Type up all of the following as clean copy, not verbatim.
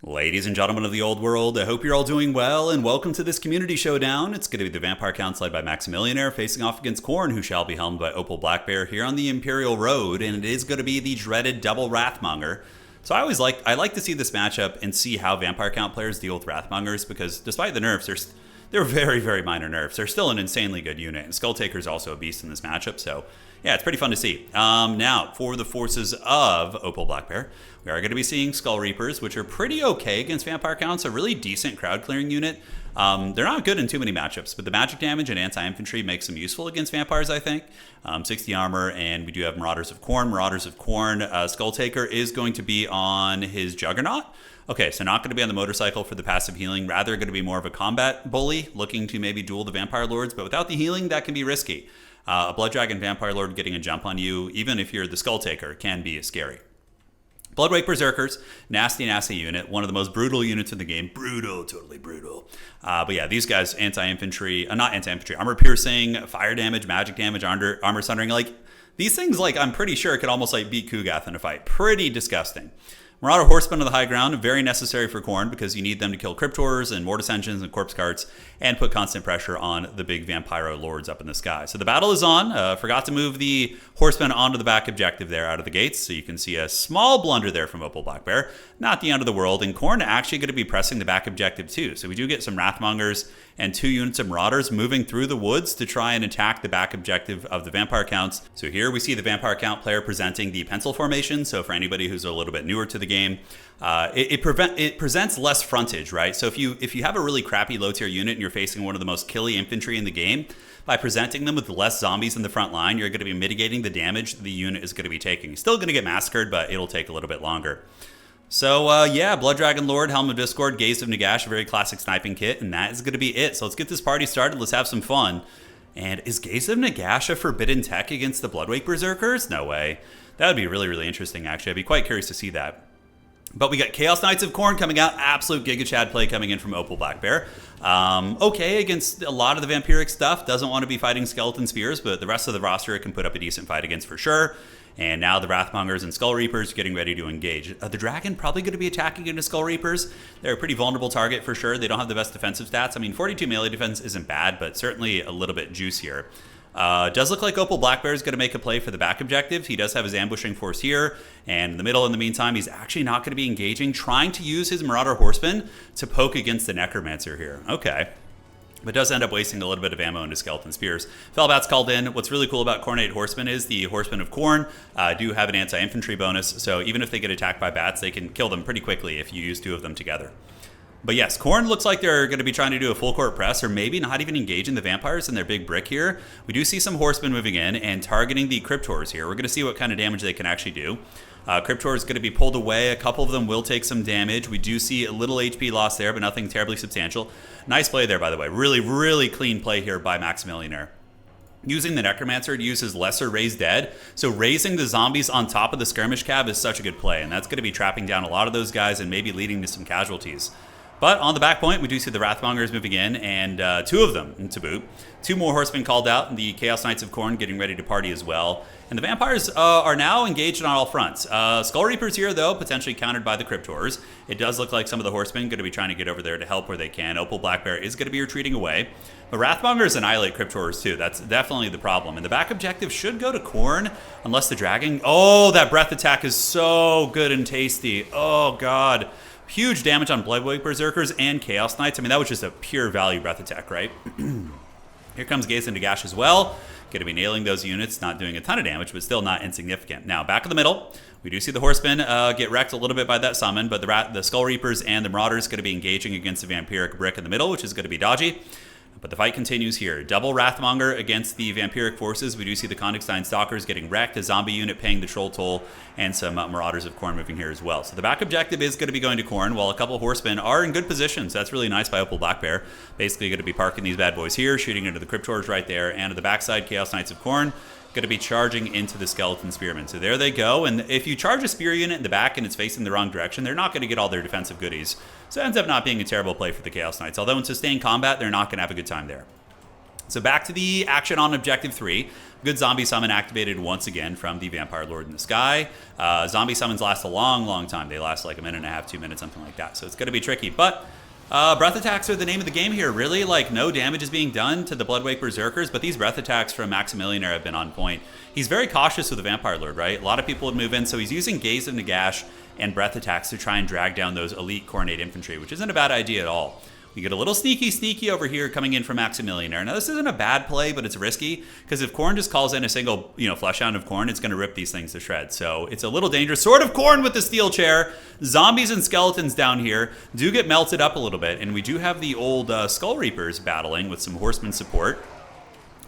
Ladies and gentlemen of the old world, I hope you're all doing well, and welcome to this community showdown. It's going to be the Vampire Council led by Maximilianaire facing off against Khorne, who shall be helmed by Opal Blackbear here on the Imperial Road, and it is going to be the dreaded double Wrathmonger. So I like to see this matchup and see how Vampire Count players deal with Wrathmongers, because despite the nerfs, they're very, very minor nerfs. They're still an insanely good unit, and Skull Taker is also a beast in this matchup, so yeah, it's pretty fun to see. Now, for the forces of Opal Blackbear, we are going to be seeing Skull Reapers, which are pretty okay against Vampire Counts, a really decent crowd clearing unit. They're not good in too many matchups, but the magic damage and anti-infantry makes them useful against vampires, I think. 60 armor, and we do have Marauders of Khorne. Marauders of Khorne, Skull Taker is going to be on his Juggernaut. Okay, so not going to be on the motorcycle for the passive healing, rather going to be more of a combat bully, looking to maybe duel the Vampire Lords, but without the healing, that can be risky. A Blood Dragon Vampire Lord getting a jump on you, even if you're the Skull Taker, can be scary. Bloodwake Berserkers, nasty unit, one of the most brutal units in the game. Brutal, totally brutal. But yeah, these guys, not anti-infantry, armor piercing, fire damage, magic damage, armor sundering, like, these things, like, I'm pretty sure could almost, like, beat Kugath in a fight. Pretty disgusting. Marauder Horsemen of the High Ground, very necessary for Khorne because you need them to kill Cryptors and Mortis Engines and Corpse Carts and put constant pressure on the big Vampiro Lords up in the sky. So the battle is on. Forgot to move the Horsemen onto the back objective there out of the gates, so you can see a small blunder there from Opal Blackbear. Not the end of the world, and Khorne actually going to be pressing the back objective too. So we do get some Wrathmongers and 2 units of Marauders moving through the woods to try and attack the back objective of the Vampire Counts. So here we see the Vampire Count player presenting the pencil formation. So for anybody who's a little bit newer to the game, it presents less frontage, right? So if you have a really crappy low tier unit and you're facing one of the most killy infantry in the game, by presenting them with less zombies in the front line, you're going to be mitigating the damage the unit is going to be taking. Still going to get massacred, but it'll take a little bit longer. So yeah, Blood Dragon Lord, Helm of Discord, Gaze of Nagash, a very classic sniping kit, and that is going to be it. So let's get this party started. Let's have some fun. And is Gaze of Nagash a forbidden tech against the Bloodwake Berserkers? No way. That would be really, really interesting, actually. I'd be quite curious to see that. But we got Chaos Knights of Khorne coming out. Absolute Giga Chad play coming in from Opal Blackbear. Okay against a lot of the vampiric stuff. Doesn't want to be fighting Skeleton Spears, but the rest of the roster it can put up a decent fight against for sure. And now the Wrathmongers and Skull Reapers getting ready to engage. The Dragon probably going to be attacking into Skull Reapers. They're a pretty vulnerable target for sure. They don't have the best defensive stats. I mean, 42 melee defense isn't bad, but certainly a little bit juicier. Does look like Opal Blackbear is going to make a play for the back objective. He does have his ambushing force here, and in the middle, in the meantime, he's actually not going to be engaging, trying to use his Marauder Horseman to poke against the Necromancer here. Okay. But does end up wasting a little bit of ammo into Skeleton Spears. Felbat's called in. What's really cool about Khornate Horsemen is the Horsemen of Khorne do have an anti-infantry bonus, so even if they get attacked by bats, they can kill them pretty quickly if you use 2 of them together. But yes, Khorne looks like they're going to be trying to do a full court press, or maybe not even engaging the vampires in their big brick here. We do see some horsemen moving in and targeting the Cryptors here. We're going to see what kind of damage they can actually do. Cryptor is going to be pulled away. A couple of them will take some damage. We do see a little HP loss there, but nothing terribly substantial. Nice play there, by the way. Really, really clean play here by Maximilianaire. Using the Necromancer to use his lesser raised dead. So raising the zombies on top of the skirmish cab is such a good play, and that's going to be trapping down a lot of those guys and maybe leading to some casualties. But on the back point, we do see the Wrathmongers moving in, and 2 of them to boot. 2 more horsemen called out, and the Chaos Knights of Khorne getting ready to party as well. And the vampires are now engaged on all fronts. Skull Reapers here, though, potentially countered by the Cryptors. It does look like some of the horsemen going to be trying to get over there to help where they can. Opal Blackbear is going to be retreating away. But Wrathmongers annihilate Cryptors, too. That's definitely the problem. And the back objective should go to Khorne, unless the Dragon... Oh, that breath attack is so good and tasty. Oh, God. Huge damage on Bloodwake Berserkers and Chaos Knights. I mean, that was just a pure value breath attack, right? Here comes Gaze and Nagash as well. Going to be nailing those units, not doing a ton of damage, but still not insignificant. Now, back in the middle, we do see the Horsemen get wrecked a little bit by that summon, but the Skull Reapers and the Marauders going to be engaging against the Vampiric Brick in the middle, which is going to be dodgy. But the fight continues here. Double Wrathmonger against the Vampiric forces. We do see the Königstein Stalkers getting wrecked, a zombie unit paying the Troll Toll, and some Marauders of Khorne moving here as well. So the back objective is going to be going to Khorne, while a couple of Horsemen are in good positions. That's really nice by Opal Blackbear. Basically going to be parking these bad boys here, shooting into the Cryptors right there, and at the backside, Chaos Knights of Khorne going to be charging into the Skeleton Spearmen. So there they go, and if you charge a spear unit in the back and it's facing the wrong direction, they're not going to get all their defensive goodies. So it ends up not being a terrible play for the Chaos Knights. Although in sustained combat, they're not going to have a good time there. So back to the action on Objective 3. Good zombie summon activated once again from the Vampire Lord in the Sky. Zombie summons last a long time. They last like a minute and a half, 2 minutes, something like that. So it's going to be tricky. But breath attacks are the name of the game here. Really, like, no damage is being done to the Bloodwake Berserkers, but these breath attacks from Maximilianaire have been on point. He's very cautious with the Vampire Lord, right? A lot of people would move in, so he's using Gaze of Nagash and breath attacks to try and drag down those elite Khorne infantry, which isn't a bad idea at all. We get a little sneaky over here coming in from Maximilianaire. Now, this isn't a bad play, but it's risky, because if Khorne just calls in a single, Fleshhound of Khorne, it's going to rip these things to shreds. So it's a little dangerous. Sword of Khorne with the steel chair. Zombies and skeletons down here do get melted up a little bit, and we do have the old Skull Reapers battling with some Horseman support.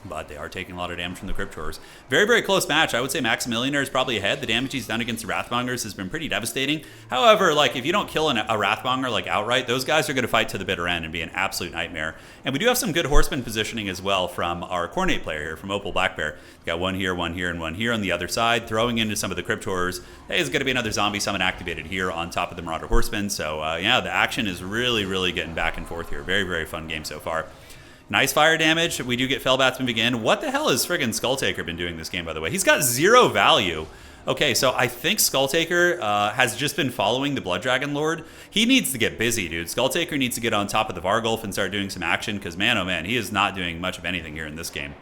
But they are taking a lot of damage from the Cryptors. Very close match. I would say Maximilianaire is probably ahead. The damage he's done against the Wrathmongers has been pretty devastating. However, like, if you don't kill a Wrathmonger like outright, those guys are going to fight to the bitter end and be an absolute nightmare. And we do have some good horseman positioning as well from our Khorne player here, from Opal Blackbear. We've got one here, and one here on the other side, throwing into some of the Cryptors. There's going to be another zombie summon activated here on top of the Marauder Horsemen. So, yeah, the action is really getting back and forth here. Very fun game so far. Nice fire damage. We do get Fell Batsman begin. What the hell has friggin' Skulltaker been doing this game, by the way? He's got 0 value. Okay, so I think Skulltaker has just been following the Blood Dragon Lord. He needs to get busy, dude. Skulltaker needs to get on top of the Vargulf and start doing some action, because man, oh man, he is not doing much of anything here in this game.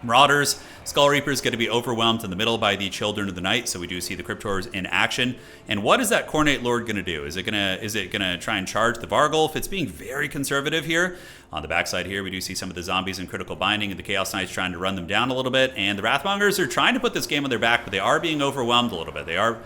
Marauders, Skull Reapers going to be overwhelmed in the middle by the Children of the Night, so we do see the Cryptors in action. And what is that Khornate Lord going to do? Is it gonna try and charge the Vargulf? It's being very conservative here. On the backside here, we do see some of the zombies in critical binding, and the Chaos Knights trying to run them down a little bit. And the Wrathmongers are trying to put this game on their back, but they are being overwhelmed a little bit. They are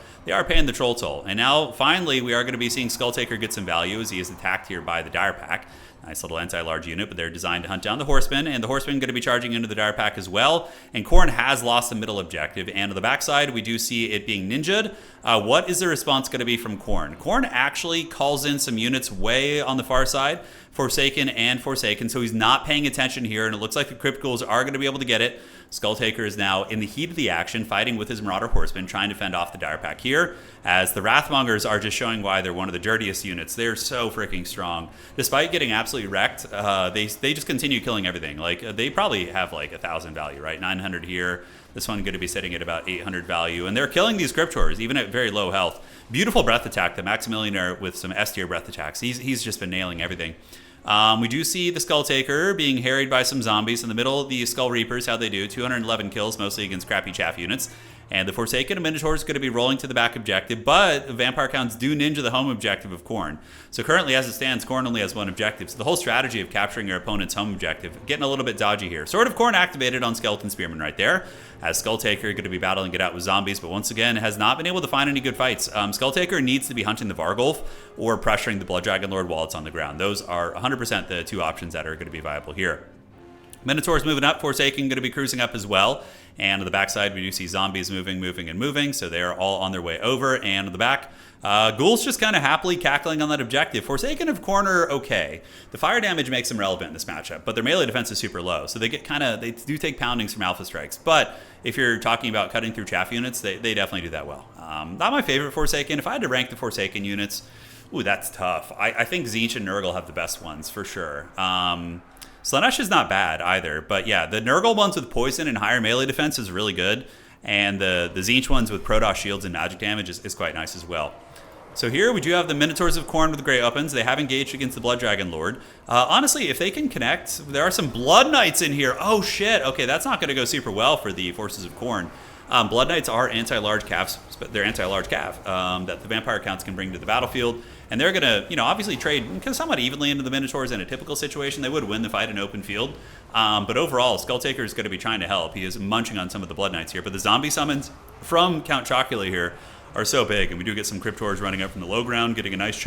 paying the troll toll. And now, finally, we are going to be seeing Skulltaker get some value as he is attacked here by the Dire Pack. Nice little anti-large unit, but they're designed to hunt down the Horsemen, and the Horsemen going to be charging into the Dire Pack as well. And Khorne has lost the middle objective, and on the backside, we do see it being ninja'd. What is the response going to be from Khorne? Khorne actually calls in some units way on the far side, Forsaken, so he's not paying attention here, and it looks like the Crypt Ghouls are going to be able to get it. Skulltaker is now in the heat of the action, fighting with his Marauder Horsemen, trying to fend off the Dire Pack here, as the Wrathmongers are just showing why they're one of the dirtiest units. They're so freaking strong. Despite getting absolutely wrecked, they just continue killing everything. Like, they probably have like 1,000 value, right? 900 here. This one going to be sitting at about 800 value, and they're killing these Cryptors, even at very low health. Beautiful breath attack, the Maximilianaire with some S tier breath attacks. He's just been nailing everything. We do see the Skulltaker being harried by some zombies in the middle. The Skull Reapers, how they do, 211 kills, mostly against crappy chaff units. And the Forsaken Minotaur is going to be rolling to the back objective, but Vampire Counts do ninja the home objective of Khorne. So currently, as it stands, Khorne only has one objective. So the whole strategy of capturing your opponent's home objective, getting a little bit dodgy here. Sword of Khorne activated on Skeleton Spearman right there, as Skulltaker going to be battling it out with zombies, but once again, has not been able to find any good fights. Skulltaker needs to be hunting the Vargulf or pressuring the Blood Dragon Lord while it's on the ground. Those are 100% the two options that are going to be viable here. Minotaur's moving up, Forsaken going to be cruising up as well. And on the backside, we do see zombies moving, so they are all on their way over. And on the back, Ghouls just kind of happily cackling on that objective. Forsaken of Corner, okay. The fire damage makes them relevant in this matchup, but their melee defense is super low, so they do take poundings from Alpha Strikes. But if you're talking about cutting through chaff units, they definitely do that well. Not my favorite Forsaken. If I had to rank the Forsaken units, ooh, that's tough. I think Tzeentch and Nurgle have the best ones, for sure. Slaanesh is not bad either, but yeah, the Nurgle ones with poison and higher melee defense is really good, and the Tzeentch ones with Protoss shields and magic damage is quite nice as well. So here we do have the Minotaurs of Khorne with the Great Weapons. They have engaged against the Blood Dragon Lord. Honestly, if they can connect, there are some Blood Knights in here. Oh shit, okay, that's not going to go super well for the forces of Khorne. Blood Knights are anti-large calves, they're anti-large calf that the Vampire Counts can bring to the battlefield. And they're going to, obviously trade somewhat evenly into the Minotaurs in a typical situation. They would win the fight in open field. But overall, Skulltaker is going to be trying to help. He is munching on some of the Blood Knights here. But the zombie summons from Count Chocula here are so big. And we do get some Cryptors running up from the low ground, getting a nice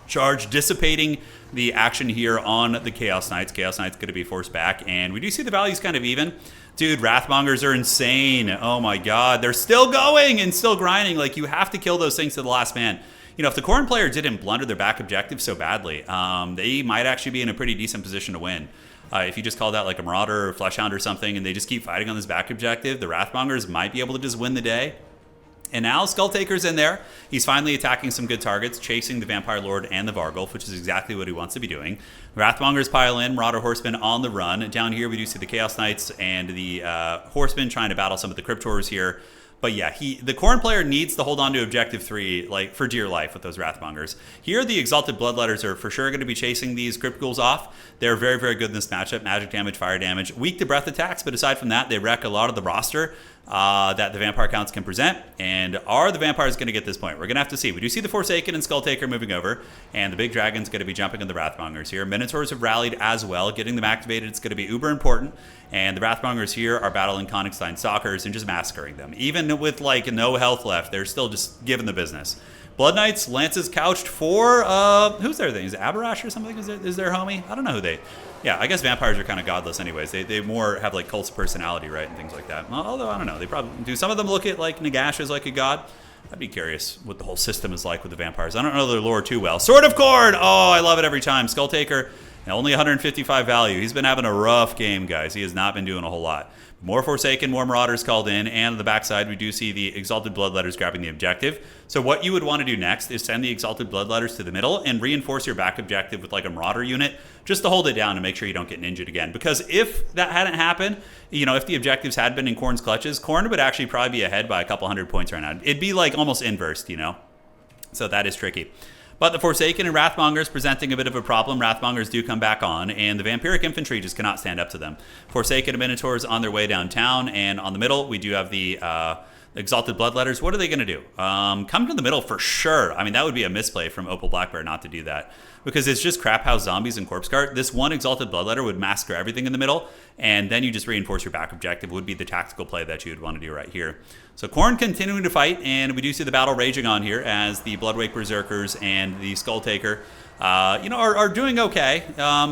charge, dissipating the action here on the Chaos Knights. Chaos Knights going to be forced back. And we do see the values kind of even. Dude, Wrathmongers are insane. Oh my god. They're still going and still grinding. Like, you have to kill those things to the last man. If the Khorne player didn't blunder their back objective so badly, they might actually be in a pretty decent position to win. If you just called out like a Marauder or Fleshhound or something and they just keep fighting on this back objective, the Wrathmongers might be able to just win the day. And now Skull Taker's in there. He's finally attacking some good targets, chasing the Vampire Lord and the Vargulf, which is exactly what he wants to be doing. Wrathmongers pile in, Marauder Horsemen on the run. Down here, we do see the Chaos Knights and the Horsemen trying to battle some of the Cryptors here. But yeah, the Khorne player needs to hold on to Objective 3 like for dear life with those Wrathmongers. Here, the Exalted Bloodletters are for sure going to be chasing these Crypt Ghouls off. They're very, very good in this matchup. Magic damage, fire damage, weak to breath attacks, but aside from that, they wreck a lot of the roster that the Vampire counts can present. And are the Vampires going to get this point? We're going to have to see. We do see the Forsaken and Skull Taker moving over, and the Big Dragon's going to be jumping on the Wrathmongers here. Minotaurs have rallied as well. Getting them activated, it's going to be uber important. And the Wrathmongers here are battling Konigstein Stalkers and just massacring them. Even with like no health left, they're still just giving the business. Blood Knights, Lances couched for, who's their thing? Is it Abarash or something? Is their homie? I don't know who they... Yeah, I guess vampires are kind of godless anyways. They more have like cults of personality, right? And things like that. Although, I don't know. They probably do. Some of them look at like Nagash as like a god. I'd be curious what the whole system is like with the vampires. I don't know their lore too well. Sword of Khorne! Oh, I love it every time. Skull Taker, only 155 value. He's been having a rough game, guys. He has not been doing a whole lot. More Forsaken, more Marauders called in, and on the backside, we do see the Exalted Bloodletters grabbing the objective. So what you would want to do next is send the Exalted Bloodletters to the middle and reinforce your back objective with like a Marauder unit just to hold it down and make sure you don't get ninja'd again. Because if that hadn't happened, if the objectives had been in Khorne's clutches, Khorne would actually probably be ahead by a couple hundred points right now. It'd be like almost inversed, So that is tricky. But the Forsaken and Wrathmongers presenting a bit of a problem. Wrathmongers do come back on, and the Vampiric Infantry just cannot stand up to them. Forsaken and Minotaurs on their way downtown, and on the middle, we do have the Exalted Bloodletters. What are they going to do? Come to the middle for sure. I mean, that would be a misplay from Opal Blackbear not to do that. Because it's just crap house zombies and corpse cart. This one Exalted Bloodletter would massacre everything in the middle, and then you just reinforce your back objective would be the tactical play that you would want to do right here. So Khorne continuing to fight, and we do see the battle raging on here as the Bloodwake Berserkers and the Skull Taker are doing okay.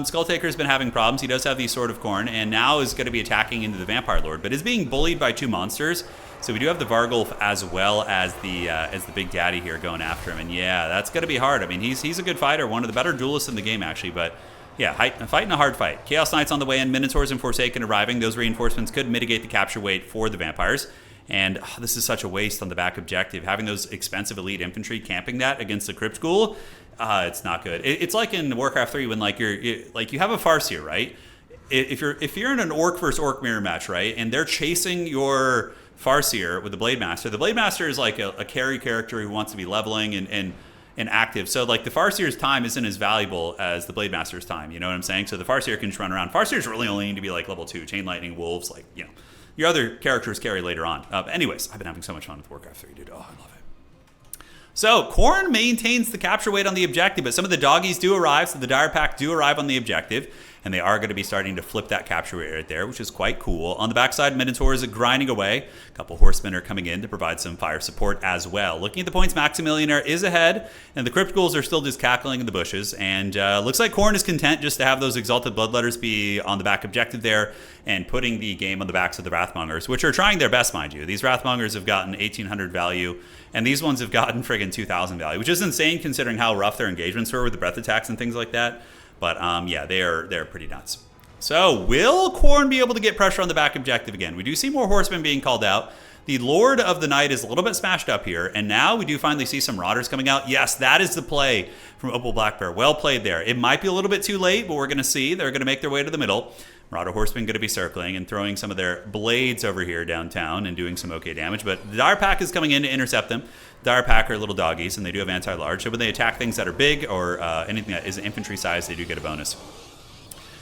Skull Taker's been having problems. He does have the Sword of Khorne, and now is going to be attacking into the Vampire Lord, but is being bullied by two monsters. So we do have the Vargulf as well as the Big Daddy here going after him, and yeah, that's going to be hard. I mean, he's a good fighter, one of the better duelists in the game actually, but yeah, fighting a hard fight. Chaos Knights on the way in, Minotaurs and Forsaken arriving. Those reinforcements could mitigate the capture weight for the Vampires. And this is such a waste on the back objective. Having those expensive elite infantry camping that against the Crypt Ghoul, it's not good. It's like in Warcraft 3 when you have a Farseer, right? If you're in an Orc versus Orc mirror match, right, and they're chasing your Farseer with the Blade Master. The Blade Master is like a carry character who wants to be leveling and active. So like the Farseer's time isn't as valuable as the Blade Master's time. You know what I'm saying? So the Farseer can just run around. Farseers really only need to be like level 2, Chain Lightning, Wolves, your other characters carry later on. Anyways, I've been having so much fun with Warcraft 3, dude. Oh, I love it. So Khorne maintains the capture weight on the objective, but some of the doggies do arrive. So the Dire Pack do arrive on the objective, and they are going to be starting to flip that capture rate right there, which is quite cool. On the backside, Minotaurs are grinding away. A couple Horsemen are coming in to provide some fire support as well. Looking at the points, Maximillionaire is ahead, and the Crypt Ghouls are still just cackling in the bushes. And looks like Khorne is content just to have those Exalted Bloodletters be on the back objective there and putting the game on the backs of the Wrathmongers, which are trying their best, mind you. These Wrathmongers have gotten 1,800 value, and these ones have gotten friggin' 2,000 value, which is insane considering how rough their engagements were with the breath attacks and things like that. But yeah, they're pretty nuts. So will Khorne be able to get pressure on the back objective again? We do see more Horsemen being called out. The Lord of the Night is a little bit smashed up here, and now we do finally see some Marauders coming out. Yes, that is the play from Opal Blackbear. Well played there. It might be a little bit too late, but we're going to see. They're going to make their way to the middle. Marauder Horsemen going to be circling and throwing some of their blades over here downtown and doing some okay damage, but the Dire Pack is coming in to intercept them. Dire Pack are little doggies, and they do have anti-large, so when they attack things that are big or anything that is infantry size, they do get a bonus.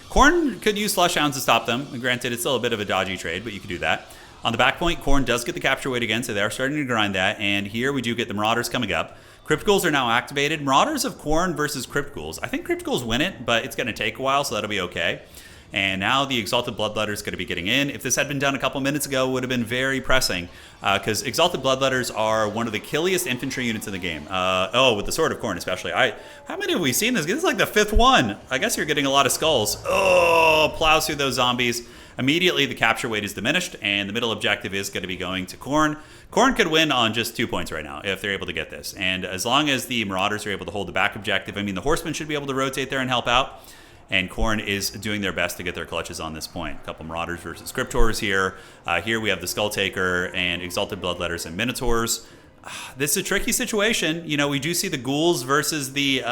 Khorne could use Flush Hounds to stop them. Granted, it's still a bit of a dodgy trade, but you could do that. On the back point, Khorne does get the capture weight again, so they are starting to grind that, and here we do get the Marauders coming up. Crypt Ghouls are now activated. Marauders of Khorne versus Crypt Ghouls. I think Crypt Ghouls win it, but it's going to take a while, so that'll be okay. And now the Exalted Bloodletter is going to be getting in. If this had been done a couple minutes ago, it would have been very pressing, because Exalted Bloodletters are one of the killiest infantry units in the game. With the Sword of Khorne especially. How many have we seen this? This is like the 5th one. I guess you're getting a lot of skulls. Oh, plows through those zombies. Immediately the capture weight is diminished, and the middle objective is going to be going to Khorne. Khorne could win on just 2 points right now if they're able to get this. And as long as the Marauders are able to hold the back objective, I mean, the Horsemen should be able to rotate there and help out. And Khorne is doing their best to get their clutches on this point. A couple Marauders versus Cryptors here. Here we have the Skull Taker and Exalted Bloodletters and Minotaurs. This is a tricky situation. You know, we do see the ghouls versus the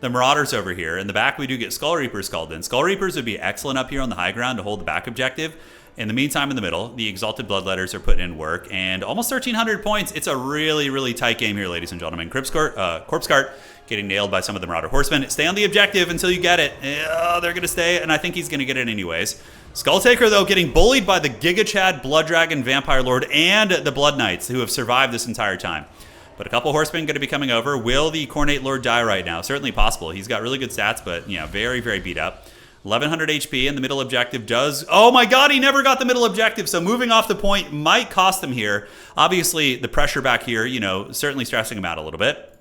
marauders over here. In the back, we do get Skull Reapers called in. Skull Reapers would be excellent up here on the high ground to hold the back objective. In the meantime, in the middle, the Exalted Bloodletters are putting in work, and almost 1,300 points. It's a really, really tight game here, ladies and gentlemen. Corpse Cart getting nailed by some of the Marauder Horsemen. Stay on the objective until you get it. They're going to stay, and I think he's going to get it anyways. Skulltaker, though, getting bullied by the Giga Chad, Blood Dragon, Vampire Lord, and the Blood Knights, who have survived this entire time. But a couple horsemen going to be coming over. Will the Khorne Lord die right now? Certainly possible. He's got really good stats, but, you know, very, very beat up. 1,100 HP, and the middle objective does... Oh my god, he never got the middle objective, so moving off the point might cost him here. Obviously, the pressure back here, you know, certainly stressing him out a little bit.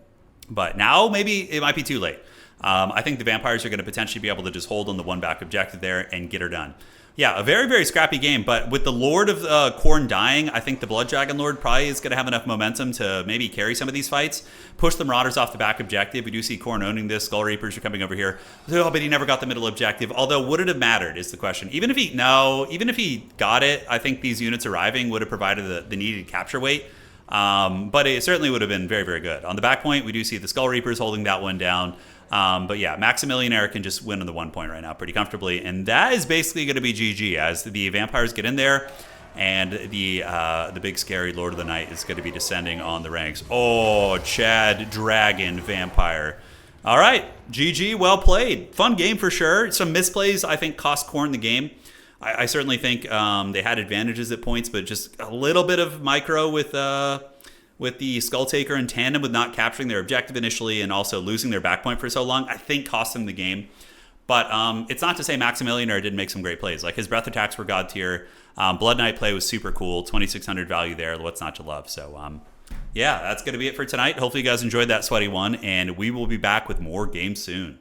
But now, maybe it might be too late. I think the vampires are going to potentially be able to just hold on the one back objective there and get her done. Yeah, a very, very scrappy game, but with the Lord of Khorne dying, I think the Blood Dragon Lord probably is going to have enough momentum to maybe carry some of these fights, push the Marauders off the back objective. We do see Khorne owning this. Skull Reapers are coming over here. Oh, but he never got the middle objective, although would it have mattered is the question. Even if he got it, I think these units arriving would have provided the needed capture weight, but it certainly would have been very, very good. On the back point, we do see the Skull Reapers holding that one down. But yeah, Maximilianaire can just win on the 1 point right now pretty comfortably. And that is basically going to be GG as the vampires get in there and the big scary Lord of the Night is going to be descending on the ranks. Oh, Chad, Dragon, Vampire. All right, GG, well played. Fun game for sure. Some misplays, I think, cost Khorne the game. I certainly think they had advantages at points, but just a little bit of micro with the Skulltaker in tandem with not capturing their objective initially and also losing their back point for so long, I think cost them the game. But it's not to say Maximilianaire didn't make some great plays. Like his breath attacks were god tier. Blood Knight play was super cool. 2,600 value there. What's not to love? So yeah, that's going to be it for tonight. Hopefully you guys enjoyed that sweaty one, and we will be back with more games soon.